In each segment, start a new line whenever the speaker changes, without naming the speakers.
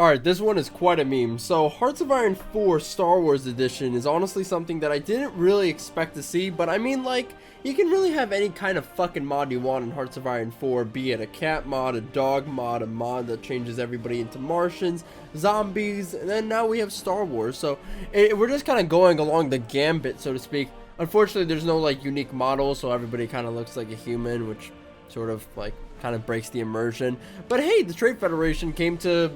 Alright, this one is quite a meme. So, Hearts of Iron 4 Star Wars Edition is honestly something that I didn't really expect to see, but I mean, like, you can really have any kind of fucking mod you want in Hearts of Iron 4, be it a cat mod, a dog mod, a mod that changes everybody into Martians, zombies, and then now we have Star Wars. So, we're just kind of going along the gambit, so to speak. Unfortunately, there's no, like, unique model, so everybody kind of looks like a human, which sort of, like, kind of breaks the immersion. But hey, the Trade Federation came to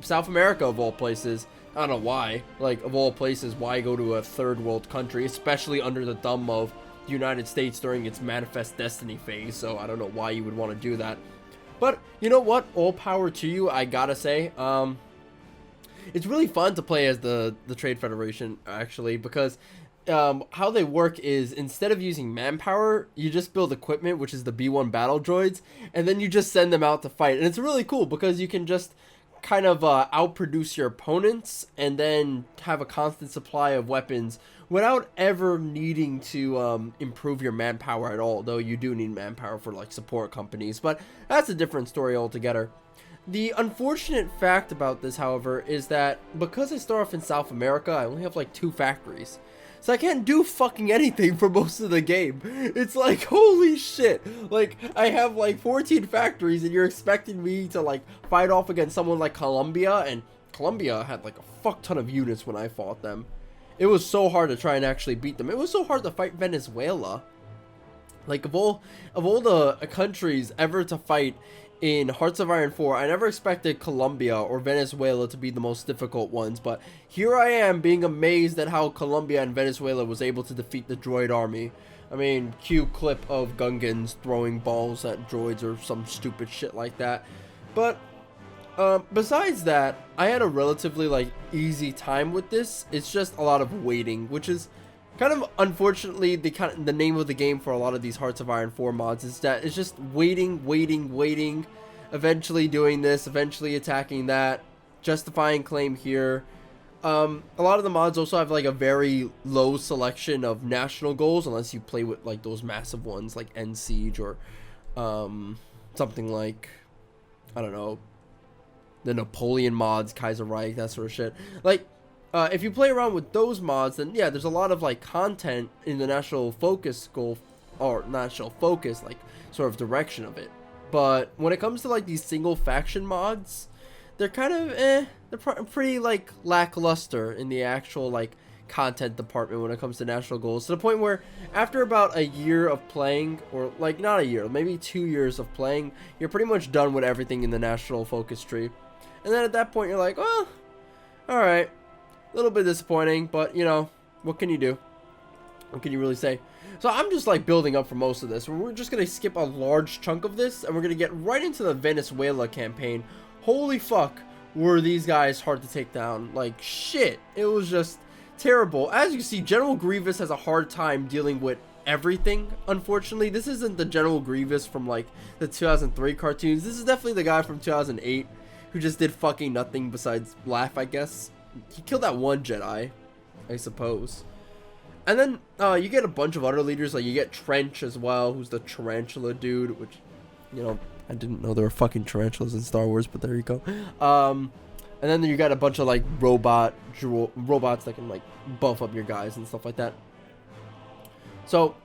South America of all places. I don't know why. Like, of all places, why go to a third world country, especially under the thumb of the United States during its Manifest Destiny phase. So I don't know why you would want to do that. But you know what? All power to you, I gotta say. It's really fun to play as the Trade Federation, actually, because how they work is, instead of using manpower, you just build equipment, which is the B1 battle droids, and then you just send them out to fight. And it's really cool because you can just kind of outproduce your opponents and then have a constant supply of weapons without ever needing to improve your manpower at all, though you do need manpower for like support companies, but that's a different story altogether. The unfortunate fact about this, however, is that because I start off in South America, I only have like 2 factories. So I can't do fucking anything for most of the game. It's like, holy shit. Like, I have like 14 factories and you're expecting me to like fight off against someone like Colombia, and Colombia had like a fuck ton of units when I fought them. It was so hard to try and actually beat them. It was so hard to fight Venezuela. Like, of all the countries ever to fight in Hearts of Iron 4, I never expected Colombia or Venezuela to be the most difficult ones, but here I am being amazed at how Colombia and Venezuela was able to defeat the Droid Army. I mean, cue clip of Gungans throwing balls at droids or some stupid shit like that. But besides that, I had a relatively like easy time with this. It's just a lot of waiting, which is kind of unfortunately the name of the game for a lot of these Hearts of Iron 4 mods, is that it's just waiting, eventually doing this, eventually attacking that, justifying claim here. A lot of the mods also have like a very low selection of national goals, unless you play with like those massive ones like End Siege or something like, I don't know, the Napoleon mods, Kaiser Reich, that sort of shit. Like, if you play around with those mods, then yeah, there's a lot of like content in the national focus goal, or national focus, like sort of direction of it. But when it comes to like these single faction mods, they're kind of they're pretty like lackluster in the actual like content department when it comes to national goals, to the point where after about a year of playing, or like not a year, maybe 2 years of playing, you're pretty much done with everything in the national focus tree. And then at that point you're like, well, alright. A little bit disappointing, but you know, what can you do? What can you really say? So I'm just like building up for most of this. We're just gonna skip a large chunk of this, and we're gonna get right into the Venezuela campaign. Holy fuck, were these guys hard to take down? Like shit, it was just terrible. As you can see, General Grievous has a hard time dealing with everything. Unfortunately, this isn't the General Grievous from like the 2003 cartoons. This is definitely the guy from 2008 who just did fucking nothing besides laugh, I guess. He killed that one Jedi, I suppose. And then you get a bunch of other leaders, like you get Trench as well, who's the tarantula dude, which, you know, I didn't know there were fucking tarantulas in Star Wars, but there you go. And then you got a bunch of like robots that can like buff up your guys and stuff like that. So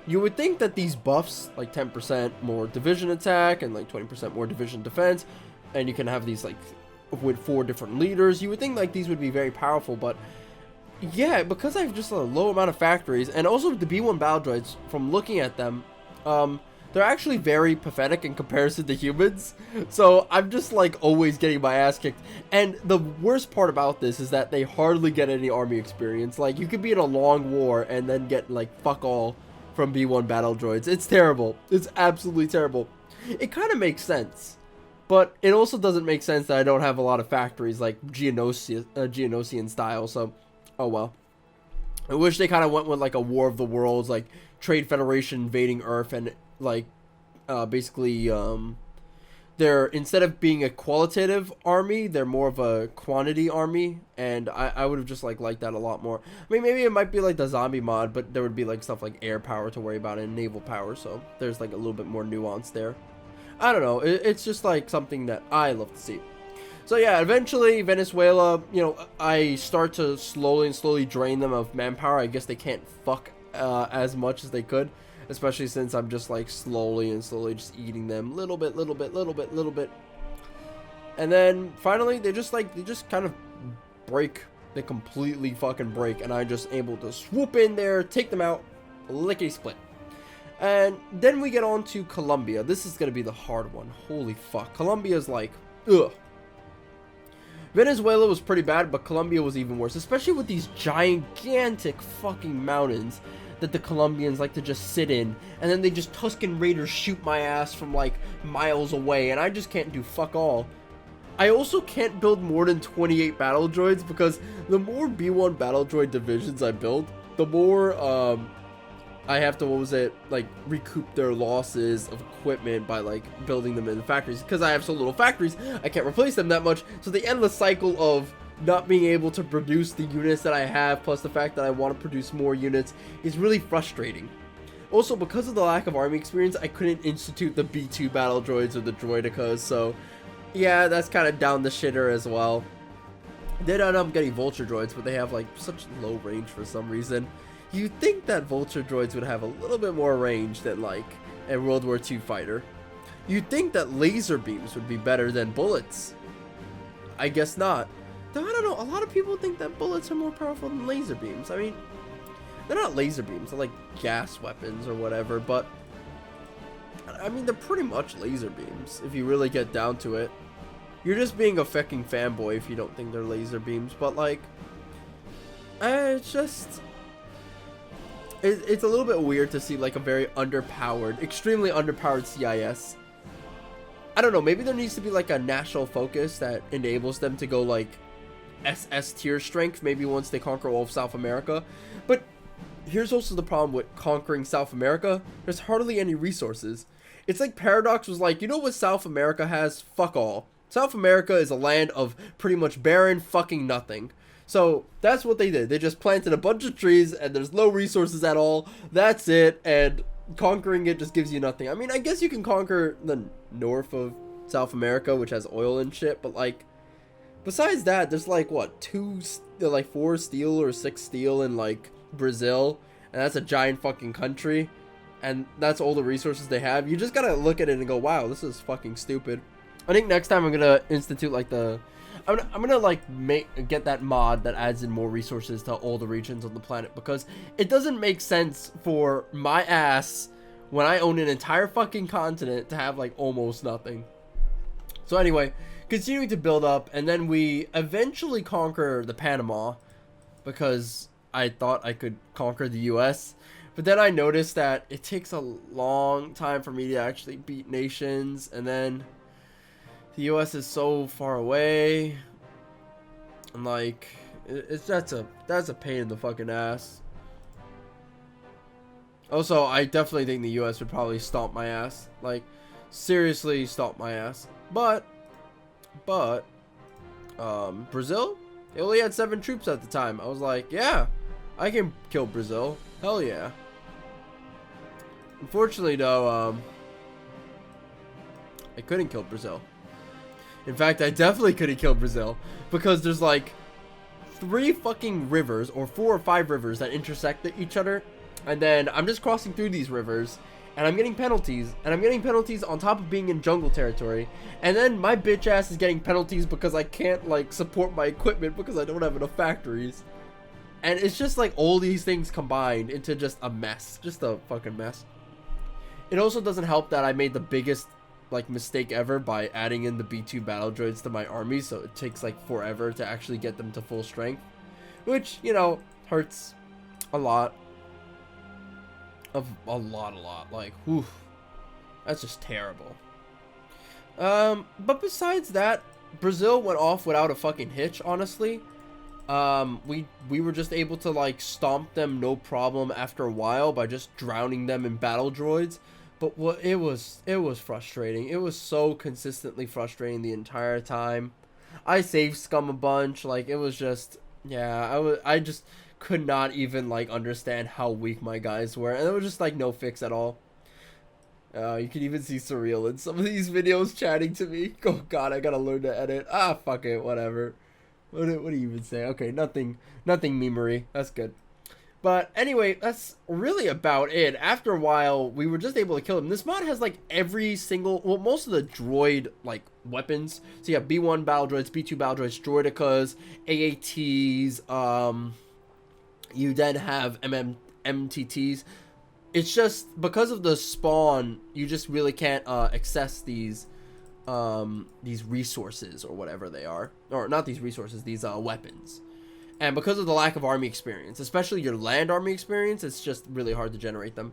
you would think that these buffs, like 10% more division attack and like 20% more division defense, and you can have these like with 4 different leaders, you would think like these would be very powerful, but yeah, because I have just a low amount of factories, and also the B1 battle droids, from looking at them, they're actually very pathetic in comparison to humans. So I'm just like always getting my ass kicked. And the worst part about this is that they hardly get any army experience. Like, you could be in a long war and then get like fuck all from B1 battle droids. It's terrible. It's absolutely terrible. It kind of makes sense, but it also doesn't make sense that I don't have a lot of factories like Geonosian style. So, oh well. I wish they kind of went with like a War of the Worlds, like Trade Federation invading Earth, and like basically they're, instead of being a qualitative army, they're more of a quantity army, and I would have just like liked that a lot more. I mean, maybe it might be like the zombie mod, but there would be like stuff like air power to worry about and naval power, so there's like a little bit more nuance there. I don't know, it's just like something that I love to see. So yeah, eventually Venezuela, you know, I start to slowly drain them of manpower. I guess they can't fuck as much as they could, especially since I'm just like slowly just eating them little bit. And then finally they just kind of break. They completely fucking break, and I'm just able to swoop in there, take them out, lickety split. And then we get on to Colombia. This is gonna be the hard one. Holy fuck. Colombia's like, ugh. Venezuela was pretty bad, but Colombia was even worse, especially with these gigantic fucking mountains that the Colombians like to just sit in, and then they just Tusken Raiders shoot my ass from like miles away, and I just can't do fuck all. I also can't build more than 28 battle droids, because the more B1 battle droid divisions I build, the more I have to, recoup their losses of equipment by, like, building them in the factories. Because I have so little factories, I can't replace them that much. So the endless cycle of not being able to produce the units that I have, plus the fact that I want to produce more units, is really frustrating. Also, because of the lack of army experience, I couldn't institute the B2 battle droids or the droidicas. So, yeah, that's kind of down the shitter as well. Then I end up getting vulture droids, but they have, like, such low range for some reason. You'd think that vulture droids would have a little bit more range than, like, a World War II fighter. You'd think that laser beams would be better than bullets. I guess not. Though I don't know, a lot of people think that bullets are more powerful than laser beams. I mean, they're not laser beams, they're like gas weapons or whatever, but I mean, they're pretty much laser beams if you really get down to it. You're just being a fucking fanboy if you don't think they're laser beams, but like, it's just... It's a little bit weird to see like a very underpowered, extremely underpowered CIS. I don't know, maybe there needs to be like a national focus that enables them to go like SS tier strength maybe once they conquer all of South America. But here's also the problem with conquering South America. There's hardly any resources. It's like Paradox was like, you know what South America has? Fuck all. South America is a land of pretty much barren fucking nothing. So that's what they did. They just planted a bunch of trees and there's no resources at all. That's it. And conquering it just gives you nothing. I mean, I guess you can conquer the north of South America, which has oil and shit. But like, besides that, there's like what, 4 steel or 6 steel in like Brazil. And that's a giant fucking country. And that's all the resources they have. You just gotta look at it and go, wow, this is fucking stupid. I think next time I'm gonna institute like I'm gonna like get that mod that adds in more resources to all the regions on the planet, because it doesn't make sense for my ass when I own an entire fucking continent to have like almost nothing. So anyway, continuing to build up, and then we eventually conquer the Panama, because I thought I could conquer the US, but then I noticed that it takes a long time for me to actually beat nations, and then the US is so far away, and like, that's a pain in the fucking ass. Also, I definitely think the US would probably stomp my ass, like, seriously stomp my ass. But, Brazil, they only had 7 troops at the time. I was like, yeah, I can kill Brazil, hell yeah. Unfortunately though, I couldn't kill Brazil. In fact, I definitely could have killed Brazil, because there's like 3 fucking rivers, or 4 or 5 rivers that intersect each other, and then I'm just crossing through these rivers, and I'm getting penalties, on top of being in jungle territory, and then my bitch ass is getting penalties because I can't like support my equipment because I don't have enough factories, and it's just like all these things combined into just a mess, just a fucking mess. It also doesn't help that I made the biggest like mistake ever by adding in the B2 battle droids to my army, so it takes like forever to actually get them to full strength, which, you know, hurts a lot, like, whew, that's just terrible. But besides that, Brazil went off without a fucking hitch, honestly. We were just able to like stomp them no problem after a while by just drowning them in battle droids. But it was frustrating. It was so consistently frustrating the entire time. I saved scum a bunch. Like, it was just, yeah, I just could not even like understand how weak my guys were, and there was just like no fix at all. You can even see Surreal in some of these videos chatting to me. Oh god, I gotta learn to edit. Ah, fuck it, whatever. What do you even say? Okay, nothing memery. That's good. But anyway, that's really about it. After a while, we were just able to kill him. This mod has like every single, well, most of the droid like weapons. So you have B1 battle droids, B2 battle droids, droidicas, AATs. You then have MTTs. It's just because of the spawn, you just really can't access these resources or whatever they are, or not these resources, these weapons. And because of the lack of army experience, especially your land army experience, it's just really hard to generate them.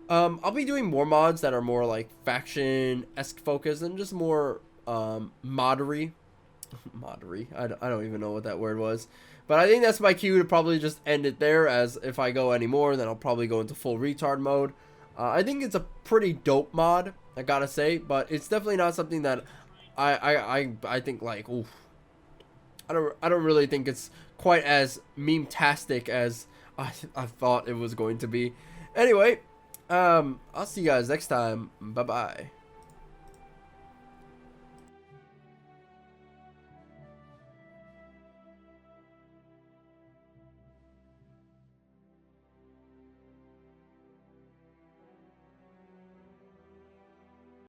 I'll be doing more mods that are more like faction-esque focused and just more moddery. I don't even know what that word was. But I think that's my cue to probably just end it there, as if I go anymore, then I'll probably go into full retard mode. I think it's a pretty dope mod, I gotta say, but it's definitely not something that I think like, oof. I don't really think it's quite as meme-tastic as I thought it was going to be. Anyway, I'll see you guys next time. Bye-bye.